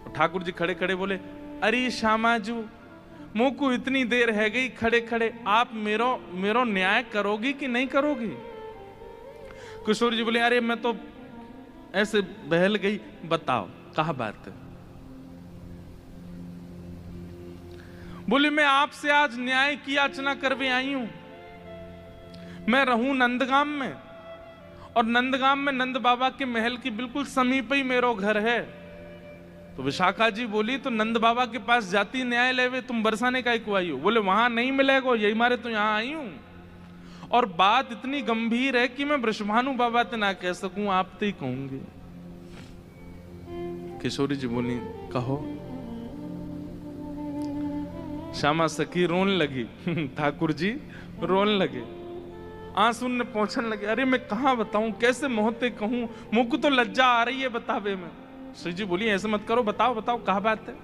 ठाकुर जी खड़े खड़े बोले, अरे श्यामाजू मोको इतनी देर है गई खड़े खड़े, आप मेरो न्याय करोगी कि नहीं करोगी? किशोर जी बोले, अरे मैं तो ऐसे बहल गई, बताओ कहा बात है? बोले, मैं आपसे आज न्याय की याचना करवे आई हूं। मैं रहूं नंदगाम में, और नंदगाम में नंद बाबा के महल की बिल्कुल समीप ही मेरा घर है। तो विशाखा जी बोली, तो नंद बाबा के पास जाती न्याय लेवे, तुम बरसाने का क्यों आई हो? बोले, वहां नहीं मिलेगा, यही मारे तो यहां आई हूं। और बात इतनी गंभीर है कि मैं वृषभानु बाबा ते ना कह सकूं, आप तो ही कहूंगी। किशोरी जी बोली, कहो। श्यामा सखी रोन लगी, ठाकुर जी रोन लगे, आंसू ने पहुंचने लगे। अरे मैं कहां बताऊं, कैसे मोहते कहूं, मुझको तो लज्जा आ रही है बतावे में। श्री जी बोली, ऐसे मत करो, बताओ बताओ कहा बात है?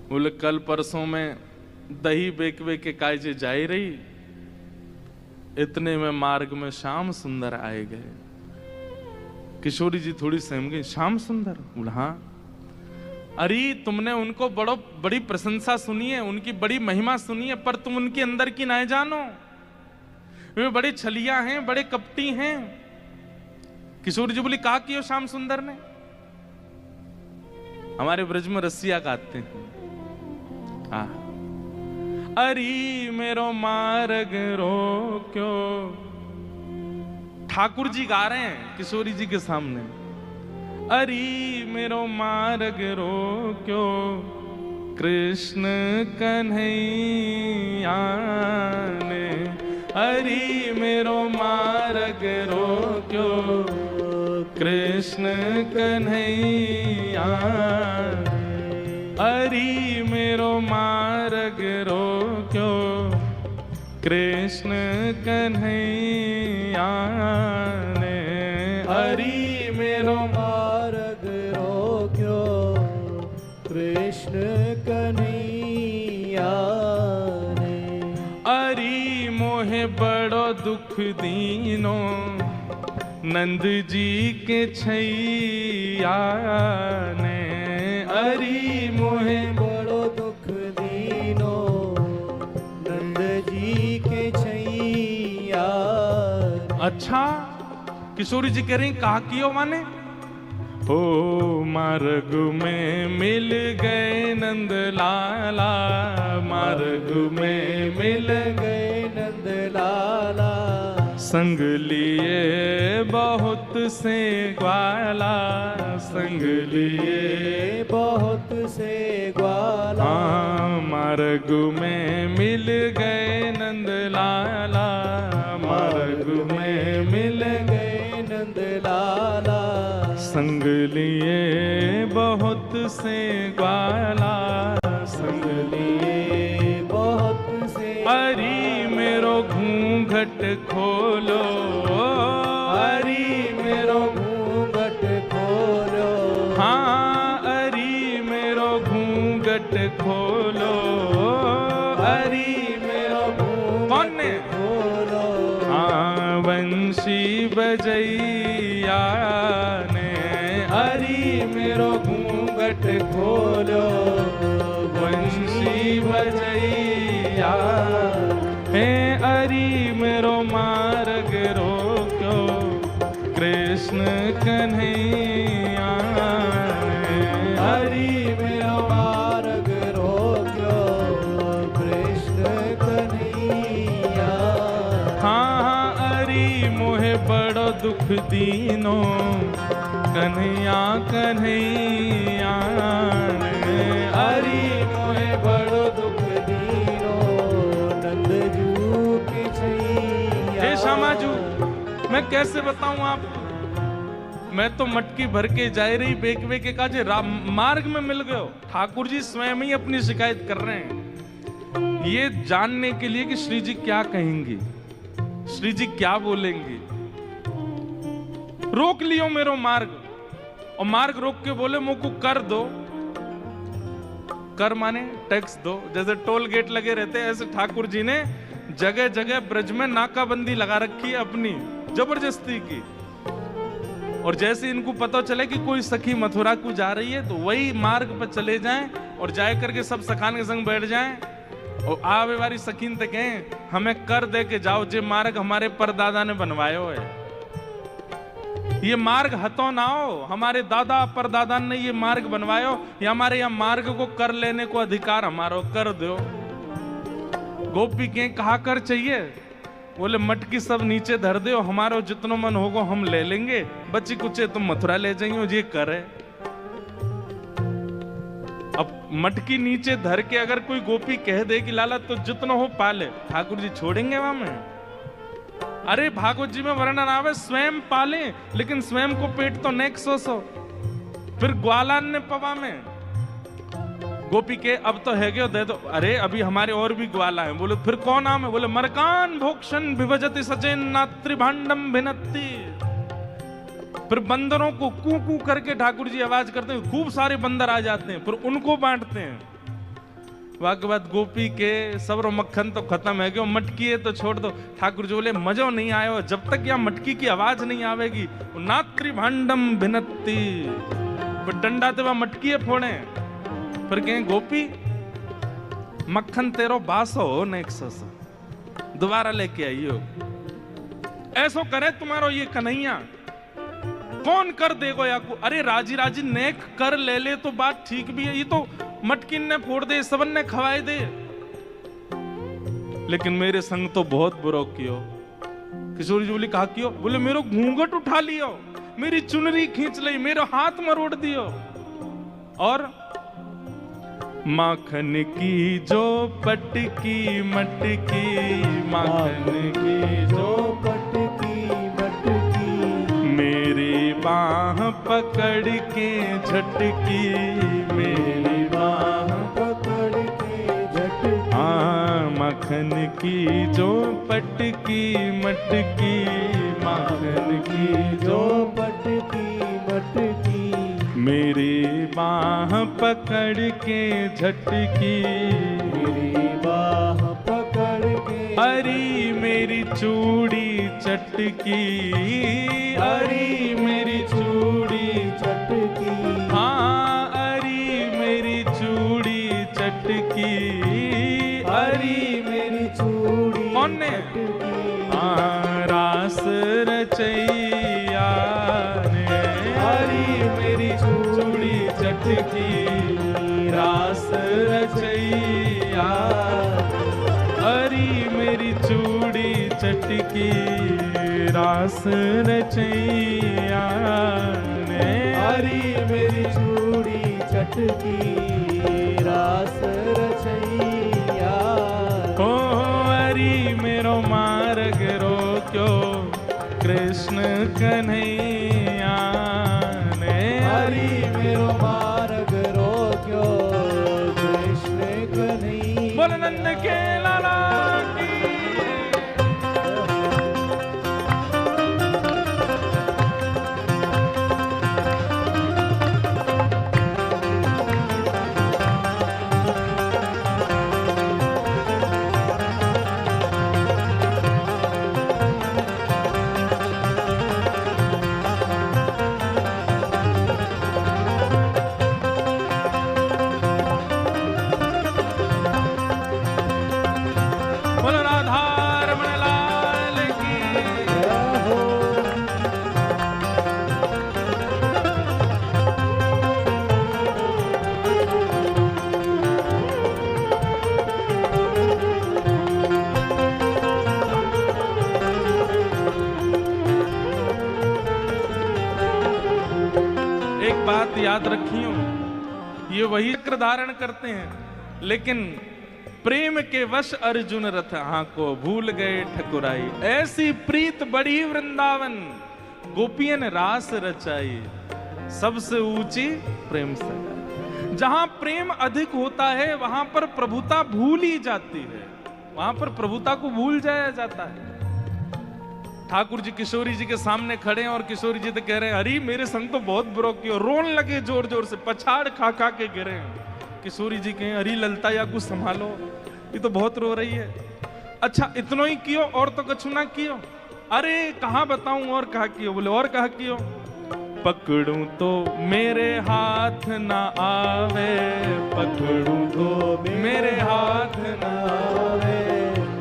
बोले, कल परसों में दही बेकवे के कायजे जाई रही, इतने में मार्ग में श्याम सुंदर आए गए। किशोरी जी थोड़ी सहम गई, श्याम सुंदर? बोला, हाँ। अरे तुमने उनको बड़ी प्रशंसा सुनी है, उनकी बड़ी महिमा सुनी है, पर तुम उनके अंदर की ना जानो, वे बड़े छलिया हैं, बड़े कपटी हैं। किशोर जी बोली, कहा कियो श्याम सुंदर ने? हमारे ब्रज में रसिया गाते हैं, अरी मेरो मार्ग रोक्यो। ठाकुर जी गा रहे हैं किशोरी जी के सामने, अरी मेरो मार्ग रोक्यो, कृष्ण कन्हैया ने। अरी मेरो मार्ग रोक्यो, कृष्ण कन्हैया। अरी मेरो मार्ग रोक्यो, कृष्ण कन्हैया ने। अरी मेरो मार्ग रोक्यो, कृष्ण कन्हैया ने। अरी मोहे बड़ो दुख दीनो, नंद जी के छैया ने। अरी मोहे बड़ो दुख दीनो, नंद जी के छैया। अच्छा, किशोरी जी कह रही, कहा कियो माने? ओ मार्ग में मिल गए नंद लाला, मार्ग में मिल गए नंद लाला। संग लिए बहुत से ग्वाला, संग लिए बहुत से ग्वाला। मार्ग में मिल गए नंद लाला, मार्ग में मिल गए नंद लाला। संग लिए बहुत से ग्वाला, संग लिए बहुत से। अरी मेरो घूंघट खोलो, अरी मेरो घूंघट खोलो। हाँ, अरी मेरो घूंघट खोलो, अरी मेरो कौन ने? खोलो। हाँ, वंशी बजैया ने। अरी मेरो घूंघट खोलो, वंशी बजैया हे। अरी मेरो मार्ग रोक्यो, कृष्ण कन्हैया ने। हरि मेरो मार्ग रोक्यो, कृष्ण कन्हैया। हाँ, अरी मोहे बड़ो दुख दीनो, कन्हैया कन्हैया ने। हरि मोहे बड़ो दुख दीनो, नंद जू की छैया। हे श्यामाजू, मैं कैसे बताऊं आपको? मैं तो मटकी भर के जाए रही बेकवे के काजे मार्ग में मिल गए। ठाकुर जी स्वयं ही अपनी शिकायत कर रहे हैं, ये जानने के लिए कि श्री जी क्या कहेंगे, श्री जी क्या बोलेंगे। रोक लियो मेरो मार्ग, और मार्ग रोक के बोले मुझको कर दो। कर माने टैक्स दो, जैसे टोल गेट लगे रहते हैं ऐसे ठाकुर जी ने जगह जगह ब्रज में नाकाबंदी लगा रखी है अपनी जबरदस्ती की। और जैसे इनको पता चले कि कोई सखी मथुरा को जा रही है तो वही मार्ग पर चले जाएं और जाए करके सब सखान के संग बैठ जाएं और आवे वाली सखीन तक कहें हमें कर दे के जाओ, जे मार्ग हमारे परदादा ने बनवायो है, ये मार्ग हतो ना हो, हमारे दादा परदादा ने ये मार्ग बनवायो, ये हमारे यहाँ मार्ग को कर लेने को अधिकार हमारो, कर दो। गोपी के कहा कर चाहिए, बोले मटकी सब नीचे धर दो, हमारो जितनो मन होगो हम ले लेंगे, बच्ची कुछ तुम मथुरा ले जाइयो, ये करे। अब मटकी नीचे धर के अगर कोई गोपी कह दे कि लाला तो जितना हो पाले, ठाकुर जी छोड़ेंगे वहां में? अरे भागवत जी में वर्णन आवे स्वयं पाले, लेकिन स्वयं को पेट तो नेक सो फिर ग्वालान ने पवा में गोपी के अब तो है गयो दे दो। अरे अभी हमारे और भी ग्वाला हैं। बोले फिर कौन नाम है? बोले मरकान भोक्षण विभजति सचेन नात्री भांडम भिनत्ति। फिर बंदरों को कू कू करके ठाकुर जी आवाज करते हैं, खूब सारे बंदर आ जाते हैं, फिर उनको बांटते हैं। वाक बाद गोपी के सबरो मक्खन तो खत्म है, क्यों मटकी है तो छोड़ दो। ठाकुर जी बोले मजो नहीं आयो, जब तक यहाँ मटकी की आवाज नहीं आवेगी। नात्री भांडम भिनत्ति, फिर डंडा ते वह मटकी फोड़े। फिर कहें गोपी मक्खन तेरो बासो हो नेक दोबारा लेके आइयो। ऐसो करे तुम्हारो ये कन्हैया, कौन कर देगो या को? अरे राजी राजी नेक कर ले ले तो बात ठीक भी है, ये तो मटकिन ने फोड़ दे, सबन ने खवाए दे, लेकिन मेरे संग तो बहुत बुरो कियो। किशोरी जी बोली कहा कियो? बोले मेरो घूंघट उठा लियो, मेरी चुनरी खींच ली, मेरा हाथ मरोड़ दियो, और माखन की जो पटकी मटकी, माखन की जो पटकी मटकी, मेरी बाह पकड़ के झटकी, मेरी बाह पकड़ के झटकी। माखन की जो पटकी मटकी, माखन की जो पटकी मटकी, मेरी बाह पकड़ के झटकी, मेरी बाह पकड़ के, हरी मेरी चूड़ी चटकी, हरी मेरी चूड़ी चटकी, हाँ हरी मेरी चूड़ी चटकी, हरी मेरी चूड़ी कौन ने? रास रचैया ने, हरी मेरी चूड़ी चटकी, रास रचैया, हरी मेरी चूड़ी चटकी, रास रचैया ने, हरी मेरी चूड़ी चटकी, रास रचैया। ओ हरी मेरो मार्ग रोक्यो कृष्ण कन्हैया ने, हरी मेरो मार्ग रोक्यो कृष्ण कन्हैया। बोल नंद के लाला की। बात याद रखियो, ये वही चक्र धारण करते हैं, लेकिन प्रेम के वश अर्जुन रथ को भूल गए ठकुराई। ऐसी प्रीत बड़ी वृंदावन, गोपियन रास रचाई, सबसे ऊंची प्रेम से। जहां प्रेम अधिक होता है वहां पर प्रभुता भूल ही जाती है, वहां पर प्रभुता को भूल जाया जाता है। ठाकुर जी किशोरी जी के सामने खड़े हैं और किशोरी जी तो कह रहे हैं अरे मेरे संग तो बहुत बुरो कियो, रोन लगे जोर जोर से, पछाड़ खा खा के गिरे हैं। किशोरी जी कहें अरे ललता या कुछ संभालो, ये तो बहुत रो रही है। अच्छा इतनो ही कियो और तो कछु ना कियो? अरे कहाँ बताऊं और कहा कियो? बोले और कहा कियो? पकड़ूं तो मेरे हाथ ना आवे, पकड़ूं तो मेरे हाथ ना आवे,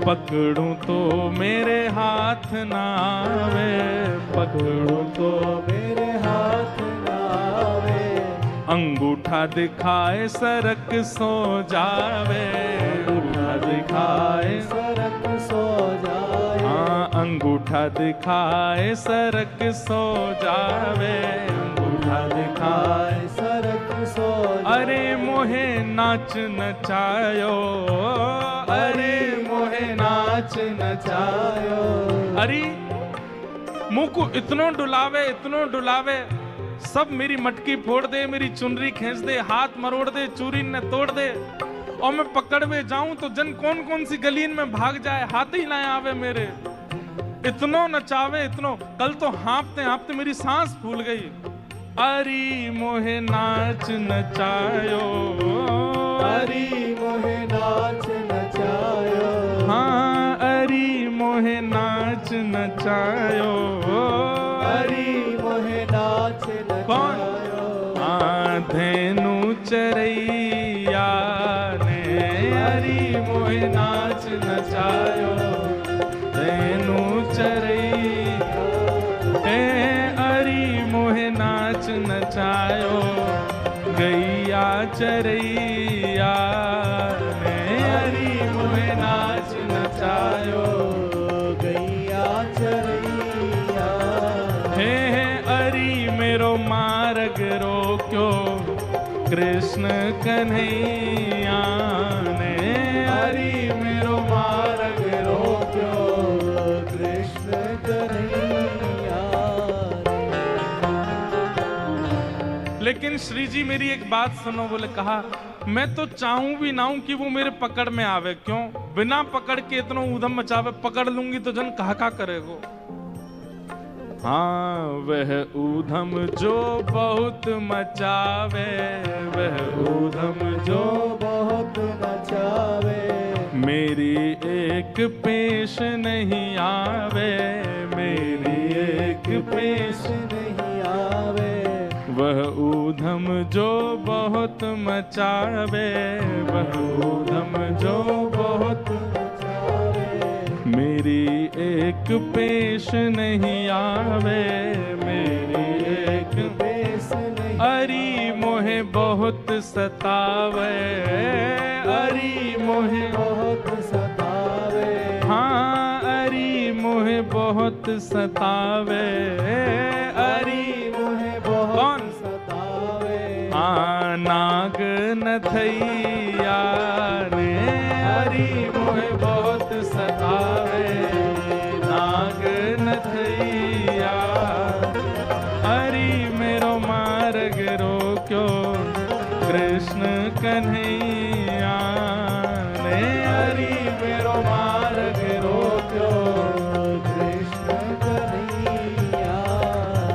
पकड़ूं तो मेरे हाथ ना आवे, पकड़ूं तो मेरे हाथ ना आवे, अंगूठा दिखाए सरक सो जावे, अंगूठा दिखाए सरक सो जाए, हाँ अंगूठा दिखाए सरक सो जावे, अंगूठा दिखाए सरक सो जाए, अरे मोहे नाच नचायो, अरे मोहे नाच नचायो, अरे मुंह को इतनो डुलावे सब मेरी मटकी फोड़ दे, मेरी चुनरी खींच दे, हाथ मरोड़ दे, चूरी ने तोड़ दे, और मैं पकड़ में जाऊं तो जन कौन कौन सी गलीन में भाग जाए, हाथ ही ना आवे मेरे, इतनो नचावे इतनो, कल तो हाँपते हाँपते मेरी सांस फूल गई। अरी मोहे नाच नचायो, अरी मोहे नाच नचायो, हाँ अरी मोहे नाच नचायो, अरी मोहे नाच नचायो, धेनु चरैया ने अरी मोहे नाच नचायो, धेनु चरैया अरी मोहे नाच नचायो, गैया चरैया ने अरी मोहे नाच नचायो, गैया चरैया हे अरी मेरो मार्ग रोक्यो, कृष्ण कन्हैया ने हरि मेरो मार्ग रोक्यो, कृष्ण कन्हैया। लेकिन श्री जी मेरी एक बात सुनो, बोले कहा मैं तो चाहूं भी ना हूं कि वो मेरे पकड़ में आवे, क्यों बिना पकड़ के इतना ऊधम मचावे, पकड़ लूंगी तो जन कहा करेगो। हाँ वह ऊधम जो बहुत मचावे, वह ऊधम जो बहुत मचावे, मेरी एक पेश नहीं आवे, मेरी एक पेश नहीं आवे, वह ऊधम जो बहुत मचावे, वह ऊधम जो बहुत मचावे, मेरी एक पेश नहीं आवे, मेरी एक पेश नहीं अरी मोहे बहुत सतावे, अरी मोहे बहुत सतावे, हाँ अरी मोहे बहुत सतावे, अरी मोहे बहुत कौन सतावे, नाग नथैया ने अरी मोहे बहुत सतावे, नाग नथैया अरी मेरो मार्ग रोक्यो, कृष्ण कन्हैया ने अरी मेरो मार्ग रोक्यो, कृष्ण कन्हैया।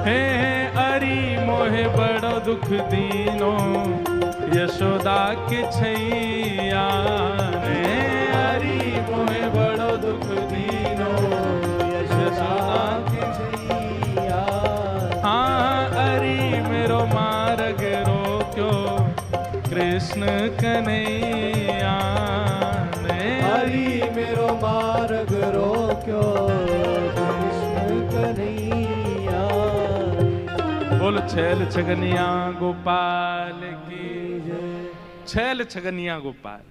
हे अरी मोहे बड़ो दुख दीनो, यशोदा के छैया ने अरी मोहे बड़ो दुख दीनो, यशोदा के छैया हाँ अरी मेरो मार्ग रोक्यो, कृष्ण कन्हैया ने हरि मेरो मार्ग रोक्यो, कृष्ण कन्हैया। बोल छैल छगनिया गोपाल की, जय। छैल छगनिया गोपाल।